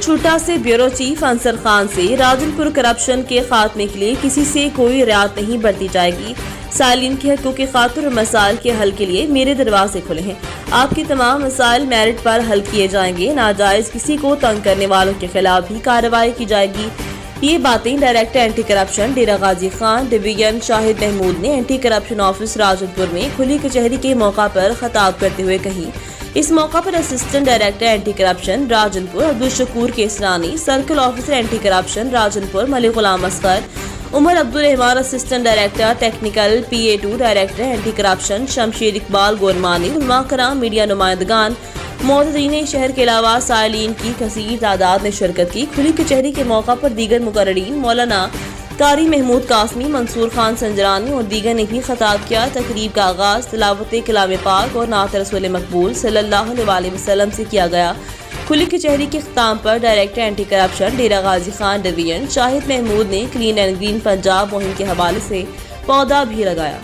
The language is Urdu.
چھوٹا سے بیورو چیف انصر خان سے راجن پور کرپشن کے خاتمے کے لیے کسی سے کوئی رعایت نہیں برتی جائے گی۔ سائلین کے حقوق خاطر اور مسائل کے حل کے لیے میرے دروازے کھلے ہیں۔ آپ کے تمام مسائل میرٹ پر حل کیے جائیں گے۔ ناجائز کسی کو تنگ کرنے والوں کے خلاف بھی کارروائی کی جائے گی۔ یہ باتیں director anti corruption Dera Ghazi Khan division شاہد محمود نے اینٹی کرپشن آفس راجن پور میں کھلی کچہری کے موقع پر خطاب کرتے ہوئے کہیں۔ اس موقع پر assistant director anti corruption Rajanpur Abdul Shakoor Kaisrani, circle officer anti corruption Rajanpur Malik Ghulam Asghar, Umar Abdur Rehman assistant director technical PA2 director anti corruption Shamsher Iqbal Gurmani, علماء کرام، میڈیا نمائندگان، معتدین شہر کے علاوہ سائلین کی کثیر تعداد نے شرکت کی۔ کھلی کچہری کے موقع پر دیگر مقررین مولانا قاری محمود قاسمی، منصور خان سنجرانی اور دیگر نے بھی خطاب کیا۔ تقریب کا آغاز تلاوت کلام پاک اور نعت رسول مقبول صلی اللہ علیہ وسلم سے کیا گیا۔ کھلی کچہری کے اختتام پر director anti corruption Dera Ghazi Khan division شاہد محمود نے کلین اینڈ گرین پنجاب مہم کے حوالے سے پودا بھی لگایا۔